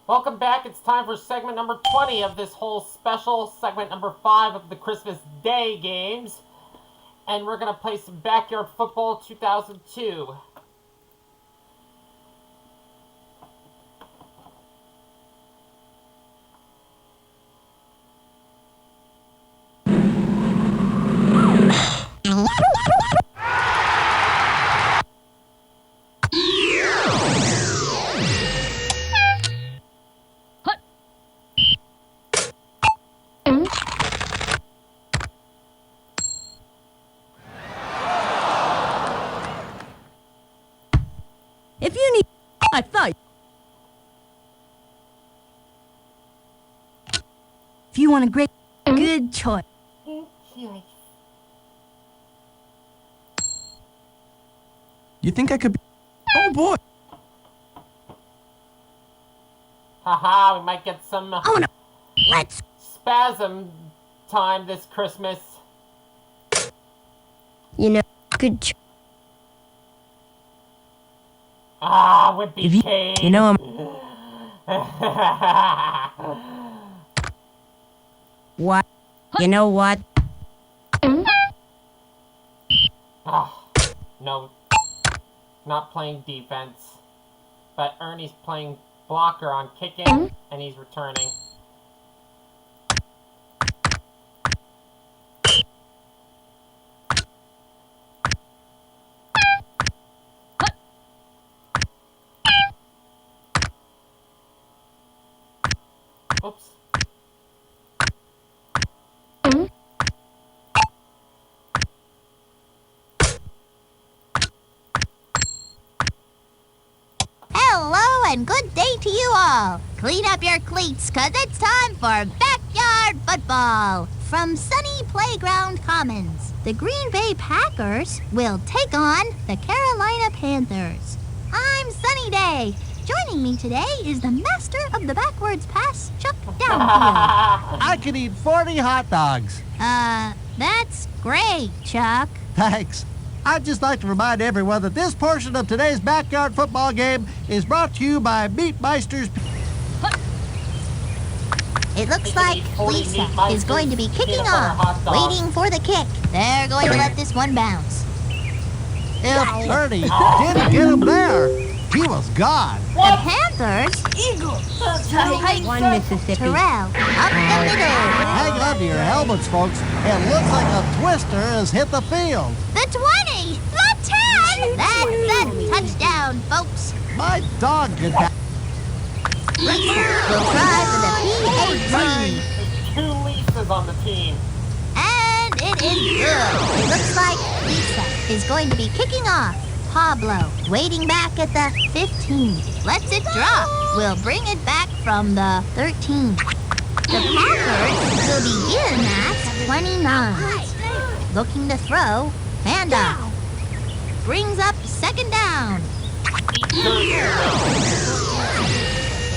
Welcome back. It's time for segment number 20 of this whole special, segment number 5 of the Christmas Day games. And we're going to play some Backyard Football 2002. If you need, I thought. If you want a great, good choice. You think I could be? Oh boy! Haha, we might get some Oh no! Let's. spasm time this Christmas. You know, good choice. Ah, Whippy Cane. You know, What? You know what? Oh, no. Not playing defense. But Ernie's playing blocker on kicking, and he's returning. Oops. Hello and good day to you all. Clean up your cleats, 'cause it's time for Backyard Football. From sunny Playground Commons, the Green Bay Packers will take on the Carolina Panthers. I'm Sunny Day. Joining me today is the master of the backwards pass, Chuck Downfield. I could eat 40 hot dogs. That's great, Chuck. Thanks. I'd just like to remind everyone that this portion of today's backyard football game is brought to you by Meatmeister's. It looks like Lisa is going to be kicking off, waiting for the kick. They're going to let this one bounce. If Ernie didn't get him there, he was gone. The Panthers, One Mississippi. Terrell, up the middle. Hang on to your helmets, folks. It looks like a twister has hit the field. The 20, the 10. That's a touchdown, folks. My dog could back. We'll try for the PAT. There's 2 Lisas on the team. And it is good. It looks like Lisa is going to be kicking off. Pablo, waiting back at the 15. Lets it drop. We'll bring it back from the 13. The Packers will begin at 29. Looking to throw. Handoff. Brings up second down.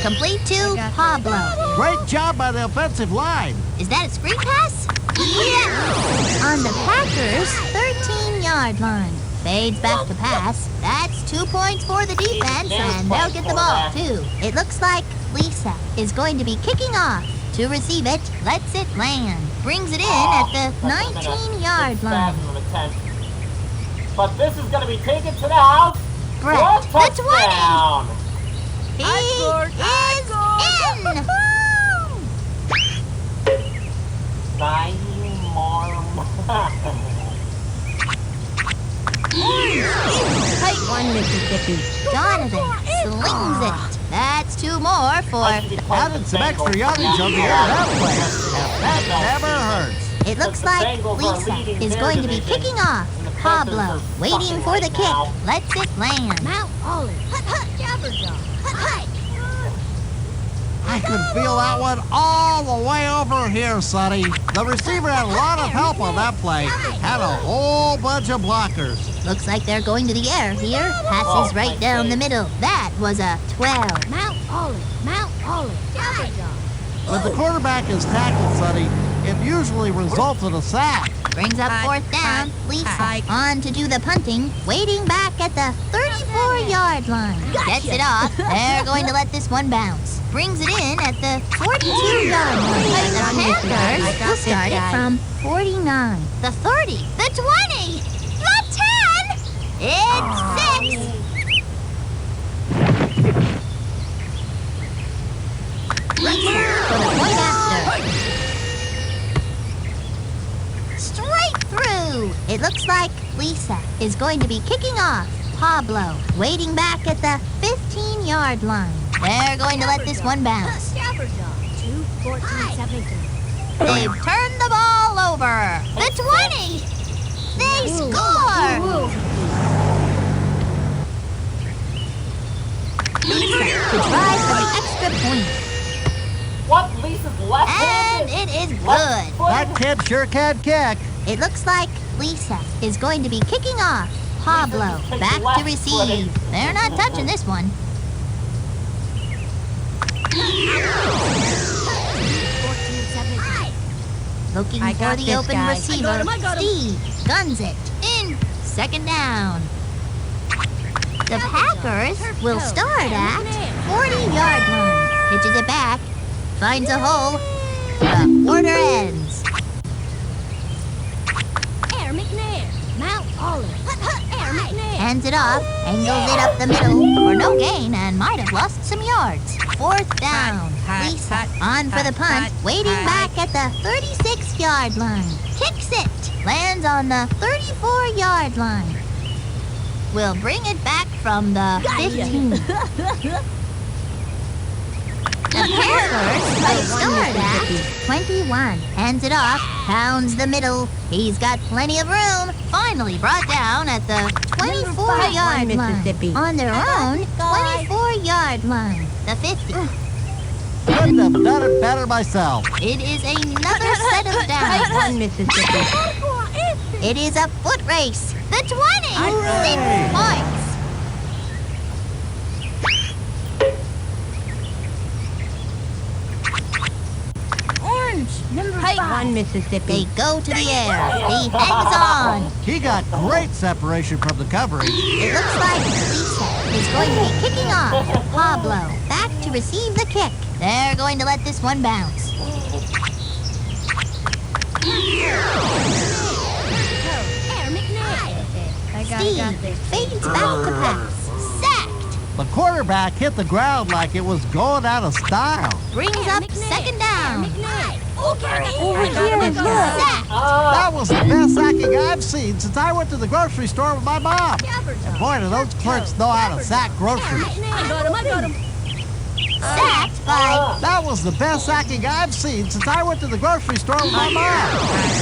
Complete to Pablo. Great job by the offensive line. Is that a screen pass? Yeah. On the Packers' 13-yard line. Fades back to pass. That's 2 points for the defense, and they'll get the ball, too. It looks like Lisa is going to be kicking off. To receive it, lets it land. Brings it in at the 19-yard line. But this is going to be taken to the house. Brett, For a the 20. touchdown. He is in. 9 more. One Mississippi. Jonathan slings it. That's 2 more for... Added some extra yardage on the end of that play. And that never hurts. It looks like Lisa is going to be kicking off. Pablo, waiting for the kick, lets it land. Mount Olive. Hut, hut, Jabberjaw. Hut, hut. I could feel that one all the way over here, Sonny. The receiver had a lot of help on that play. Had a whole bunch of blockers. Looks like they're going to the air here. Passes right down the middle. That was a 12. Mount Olive. Mount Olive. Jabberjaw. When the quarterback is tackled, Sonny, it usually results in a sack. Brings up fourth down. Lisa on to do the punting. Waiting back at the 30 34-yard line. Gets it off. They're going to let this one bounce. Brings it in at the 42-yard line. The Panthers will start it from 49. The 30. The 20. The 10. It's 6. Lisa for the point after. Straight through. It looks like Lisa is going to be kicking off. Pablo waiting back at the 15-yard line. They're going to let this one bounce. They've turned the ball over. The 20. They score. Lisa to try for the extra point. What? Lisa's And left-handed? it is good. That kid sure can kick. It looks like Lisa is going to be kicking off. Pablo back to receive. They're not touching this one. Looking I for got the this, open guys. receiver. Steve guns it in. Second down. The Packers will start at 40-yard line. Pitches it back. Finds a hole. The quarter ends. Air McNair. Mount Olive. Air McNair. Hands it off, angles it up the middle for no gain and might have lost some yards. Fourth down. Lisa on for the punt, waiting back at the 36-yard line. Kicks it. Lands on the 34-yard line. Will bring it back from the 15. The Panthers will start at 21. Hands it off, pounds the middle. He's got plenty of room. Finally brought down at the 24-yard Mississippi. line. On their own 24-yard line. The 50. Couldn't have done it better myself. It is another set of downs. One Mississippi. It is a foot race. The 20. 6 points. One Mississippi. They go to the air. He hangs on. He got great separation from the coverage. It looks like Lisa is going to be kicking off. Pablo back to receive the kick. They're going to let this one bounce. Air McNair. Steve fades back to pass. Sacked. The quarterback hit the ground like it was going out of style. Brings up second down. Over here. Sacked. That was the best sacking I've seen since I went to the grocery store with my mom. And boy, do those clerks know how to sack groceries. I got him. Sacked by That was the best sacking I've seen since I went to the grocery store with my mom.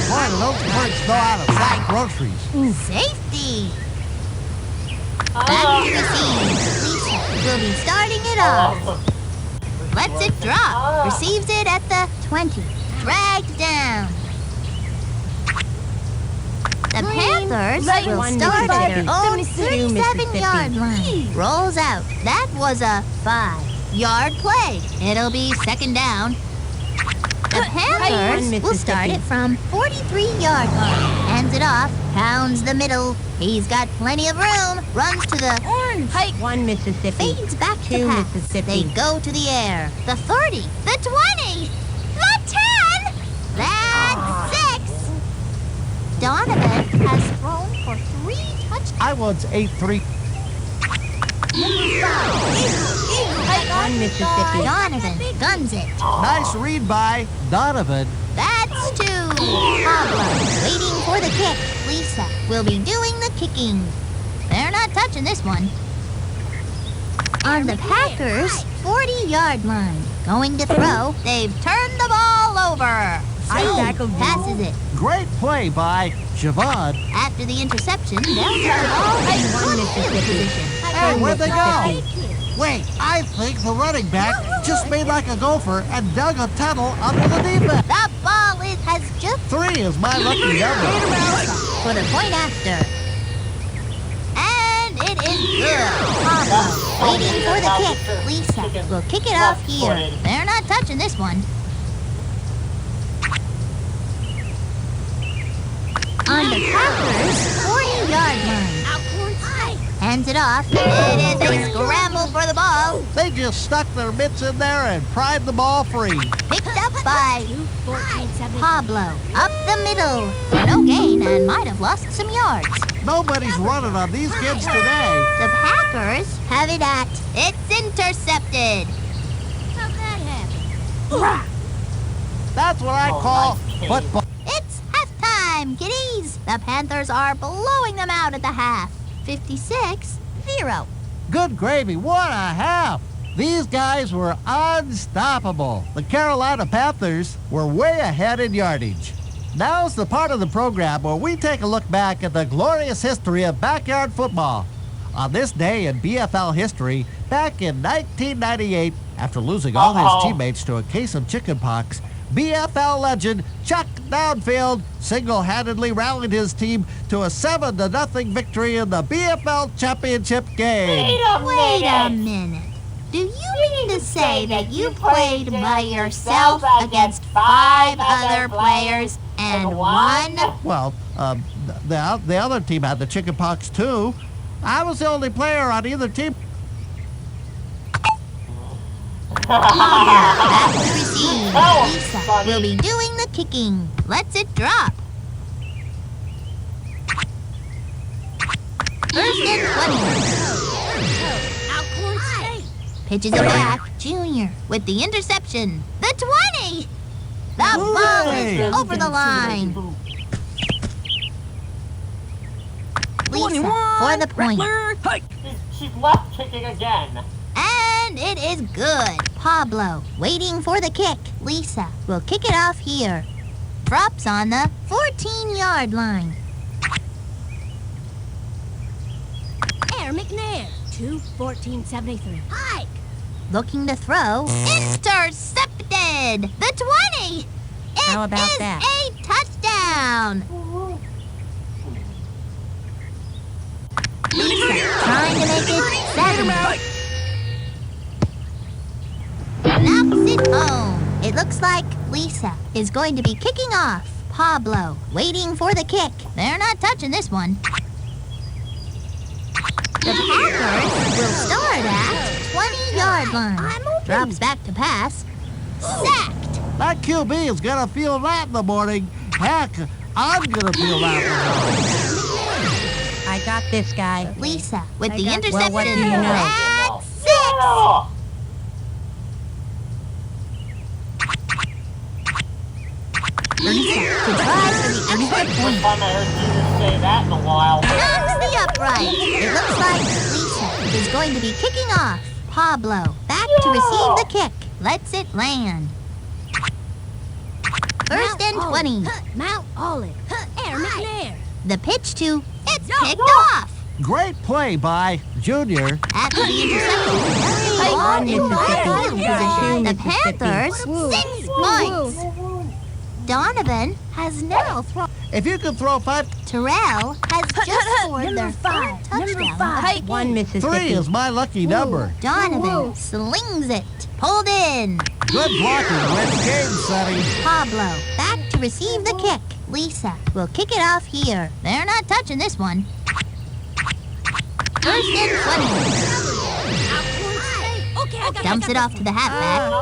Boy, do those clerks know how to sack groceries. safety. Back to receive. Lisa will be starting it off. Lets it drop. Receives it at the 20. Dragged down. The Panthers will One start at their Mississippi. own Two 37-yard Mississippi. line. Rolls out. That was a 5-yard play. It'll be second down. The Panthers will start it from 43-yard line. Hands it off. Pounds the middle. He's got plenty of room. Runs to the One Mississippi. fades back to Two pass. Mississippi. They go to the air. The 30. The 20. The 10. That's 6. Donovan has thrown for 3 touchdowns. I once ate 3. One Mississippi. Donovan guns it. Nice read by Donovan. That's 2. Pablo waiting for the kick. Lisa will be doing the kicking. They're not touching this one. On the Packers' 40-yard line. Going to throw. They've turned the ball over. Steve tackled you. passes it. Great play by Javon. After the interception, they'll turn the ball in One good field Mississippi. position. Hey, where'd they go? Mississippi. Wait, I think the running back just made like a gopher and dug a tunnel under the defense. The ball has just 3 is my lucky number. for the point after. And it is good. Pablo waiting for the kick. Lisa will kick it off here. They're not touching this one. On the Packers' 40-yard line. Hands it off. It is a scramble for the ball. They just stuck their mitts in there and pried the ball free. Picked up by 1473. Pablo. Up the middle. For no gain and might have lost some yards. Nobody's running on these kids today. The Packers have it at. It's intercepted. How'd that happen? That's what I call nice kick. football. It's halftime, kiddies. The Panthers are blowing them out at the half. 56-0. Good gravy, what a half! These guys were unstoppable. The Carolina Panthers were way ahead in yardage. Now's the part of the program where we take a look back at the glorious history of backyard football. On this day in BFL history, back in 1998, after losing all his teammates to a case of chickenpox, BFL legend Chuck Downfield single-handedly rallied his team to a 7-0 victory in the BFL championship game. Wait a minute. Do you mean to say that you played by yourself against 5 other players and won? Well, the other team had the chickenpox too. I was the only player on either team. Back to receive. Lisa will be doing the kicking. Lets it drop. First and 20. Alcorn State. Pitches it back. Junior with the interception. The 20. The ball is over the line. Lisa for the point. She's left kicking again. And it is good. Pablo waiting for the kick. Lisa will kick it off here. Drops on the 14-yard line. Air McNair. 2-1473. Hike. Looking to throw. Intercepted. The 20. It How about is that? a touchdown. Lisa trying to make it 7. Knocks it home. It looks like Lisa is going to be kicking off. Pablo waiting for the kick. They're not touching this one. The Packers will start at 20-yard line. Drops back to pass. Sacked. That QB is gonna feel that in the morning. Heck, I'm gonna feel that in the morning. I got this guy. Lisa with the Well, interception what do you know? at 6. Yeah. Lisa to try for the extra First point. time I heard you say that in a while. Knocks the upright. It looks like Lisa is going to be kicking off. Pablo back to receive the kick. Lets it land. First and 20. Mount Olive. Air McNair. The pitch to it's picked off. Great play by Junior. After the interception, the ball in right field position. The Panthers 6 points. Donovan has now thrown. If you could throw 5, Terrell has just scored their third touchdown. of the 1 3 Mississippi. is my lucky number. Donovan slings it. Pulled in. Good blocking wins game, Sonny. Pablo back to receive the kick. Lisa will kick it off here. They're not touching this one. First and 20. Alcorn State. Okay, I got Dumps it off to the halfback.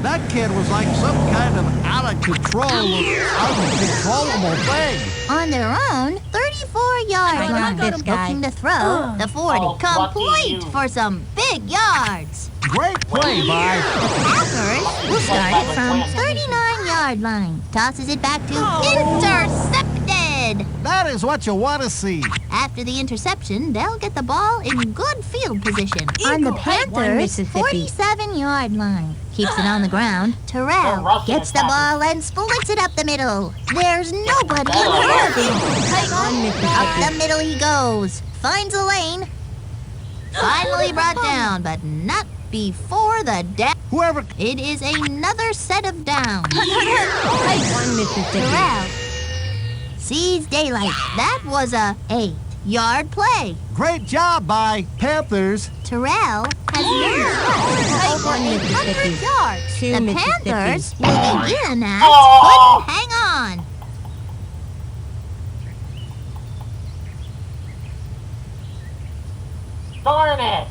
That kid was like some kind of out of control, uncontrollable thing. On their own 34-yard I line. got this guy. Looking to throw. The 40 Oh, lucky complete you. for some big yards. Great play by The Packers will start it from 39-yard line. Tosses it back to intercepted. that is what you want to see. After the interception, they'll get the ball in good field position. On the One Panthers' Mississippi. 47-yard line. Keeps it on the ground. They're Terrell rushing gets the it back. ball and splits it up the middle. There's nobody in front of him. 1 Up Mississippi. the middle he goes. Finds a lane. Finally brought down, but not before the down. Whoever It is another set of downs. 1 Mississippi. Terrell sees daylight. That was a 8-yard play. great job by Panthers. Terrell has now over 800 yards. Two The Mississippi. Panthers will begin at Oh. couldn't hang on. Darn it!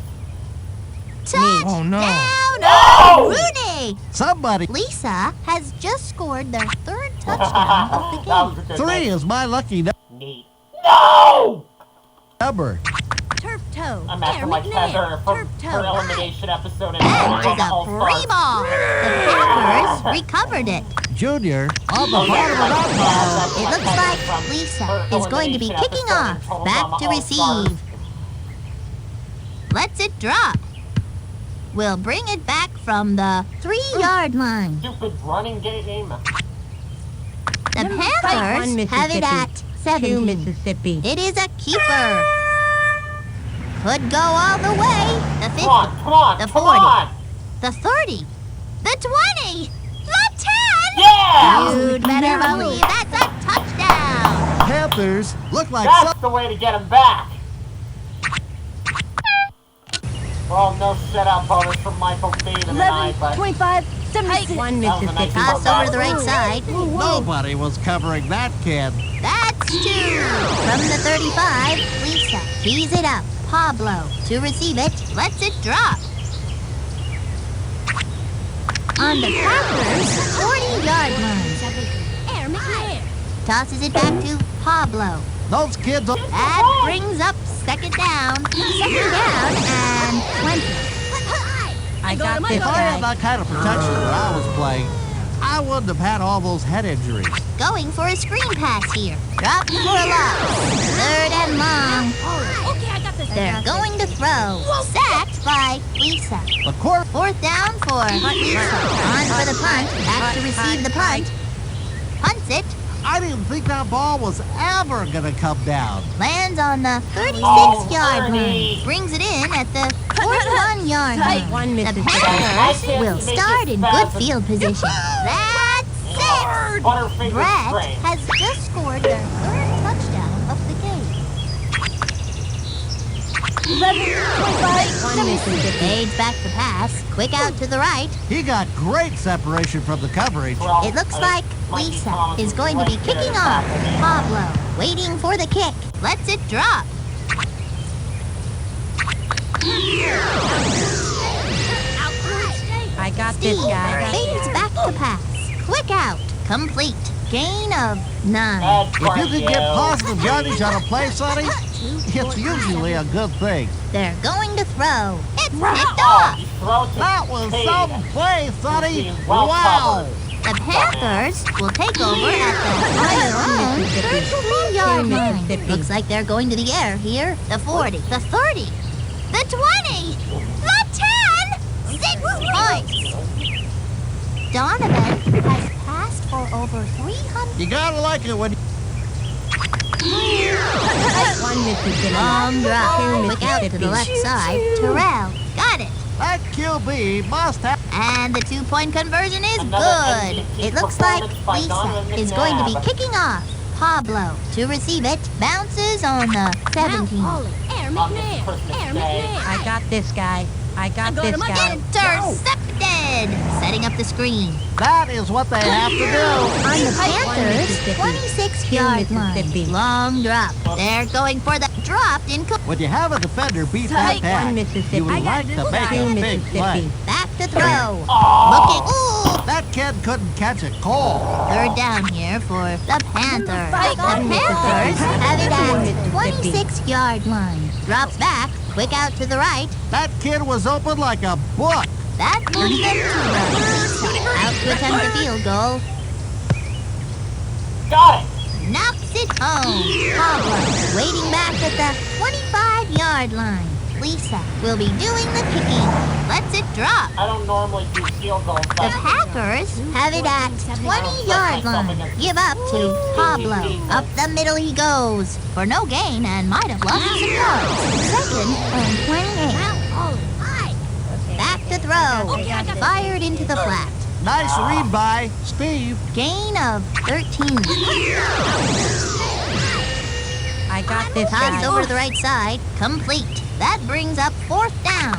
Oh, no. Touchdown, No! Rooney! Somebody. Lisa has just scored their third touchdown of the That game. was a good 3 name. is my lucky Neat. No! number. Turf toe. I'm Air acting like McNair. Heather for Turf toe. her elimination episode in That is a All-Stars. free ball. The Packers recovered it. Junior on the Oh, yeah, bottom of that ball. It looks like Lisa is going to be kicking off. Back to receive. Lets it drop. We'll bring it back from the 3-yard line. Stupid running game. The One Panthers have it at 2 17. Mississippi. It is a keeper. Could go all the way. The 50, Come on, come on, the come 40, on! the 30, the 20, the 10. Yeah! You'd better believe that's a touchdown. Panthers look like That's the way to get him back! Well, no shutout bonus from Michael B tonight, 11, but 25, 76. One That was a nice Mississippi. Toss over to the right side. nobody was covering that kid. That's 2. From the 35, Lisa tees it up. Pablo to receive it, lets it drop. On the Packers' 40-yard line. Air McNair. Tosses it back to Pablo. Those kids. That brings up second down. Second down and 20. I got this If I had guy. that kind of protection when I was playing, I wouldn't have had all those head injuries. Going for a screen pass here. Drop for a loss. Third and long. Okay, I got this. They're going to throw. Sacked by Lisa. The quarter. Fourth down for Lisa. On for the punt. Back to receive the punt. Punts it. I didn't think that ball was ever gonna come down. Lands on the 36-yard line. Brings it in at the 41-yard line. One The Mississippi. Packers will start in good field position. That's it! Butterfinger Brett strain. has just scored their third touchdown of the game. 11, 25, One 76. Mississippi. Fades back to pass. Quick out to the right. He got great separation from the coverage. Well, It looks like Lisa Thomas is was going to be right there kicking to off. tackle me. Pablo waiting for the kick. Lets it drop. I got Steve this guy. fades back to pass. Quick out. Complete. Gain of 9. Bad If you can get cardio. positive yardage on a play, Sonny, it's usually a good thing. They're going to throw. It's picked Oh, off. you throw it to That was Cade. some play, Sonny. Being well Wow. The Panthers will take over at the 33-yard line. Mississippi. Looks like they're going to the air here. The 40, the 30, the 20, the 10. 6 points. Donovan has passed for over 300. You gotta like it when One Mississippi. Long drop. Two Quick out to the left Mississippi. side. Terrell got it. that QB must have. And the 2-point conversion is Another good. MVP It looks like performance by Lisa Donovan is going to be McNabb. kicking off. Pablo to receive it. Bounces on the 17. Air On this McNair. Christmas Air Day. McNair. I got this guy. I got got this him guy. again. Intercepted. Setting up the screen. That is what they have to do. On the Panthers' Mississippi. 26-yard Mississippi. line. Long drop. They're going for the dropped in. When you have a defender beat that One pack, Mississippi. you I got like this to make guy. a Two big play. Mississippi. Back to throw. Oh. Looking. Ooh. That kid couldn't catch a cold. Third down here for the Panthers. Five. The One Panthers Mississippi. have it at Mississippi. 26-yard line. Drops back. Quick out to the right. That kid was open like a book. That moves them to out to attempt the field goal. Got it! Knocks it home. Pablo waiting back at the 25-yard line. Lisa will be doing the kicking. Lets it drop. I don't normally do field goals, The but Packers have it at 20-yard line. Give up to Pablo. Up the middle he goes. For no gain and might have lost some yards. Second and 28. Back to throw. Fired into the flat. Nice read by Steve. Gain of 13. I got this Tossed guy. over to the right side. Complete. That brings up fourth down.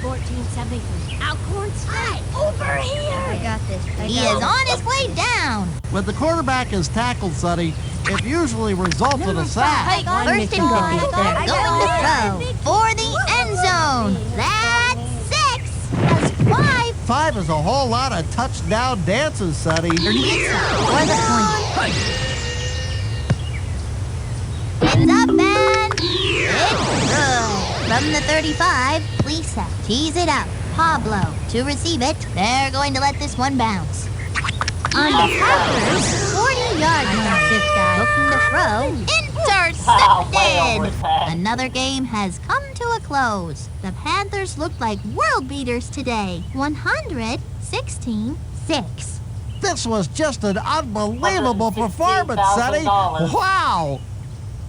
1473. Alcorn State. Over here. I got this. He is on his way down. When the quarterback is tackled, Sonny, it usually results in a sack. First and goal. They're going to throw for the end zone. That's 6. That's 5. 5 is a whole lot of touchdown dances, Sonny. For the point. It's up and it's good. From the 35, Lisa tees it up. Pablo to receive it. They're going to let this one bounce. On the Packers, 40-yard line. This guy. Looking to throw. Wow, way over Intercepted! his head. Another game has come to a close. The Panthers looked like world beaters today. 116-6. This was just an unbelievable performance, Sonny. $116,000. Wow!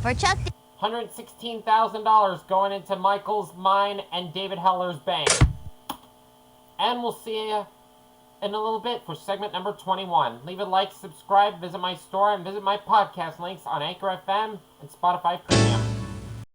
For Chuck $116,000 going into Michael's, mine, and David Heller's bank. And we'll see you in a little bit for segment number 21. Leave a like, subscribe, visit my store, and visit my podcast links on Anchor FM and Spotify Premium.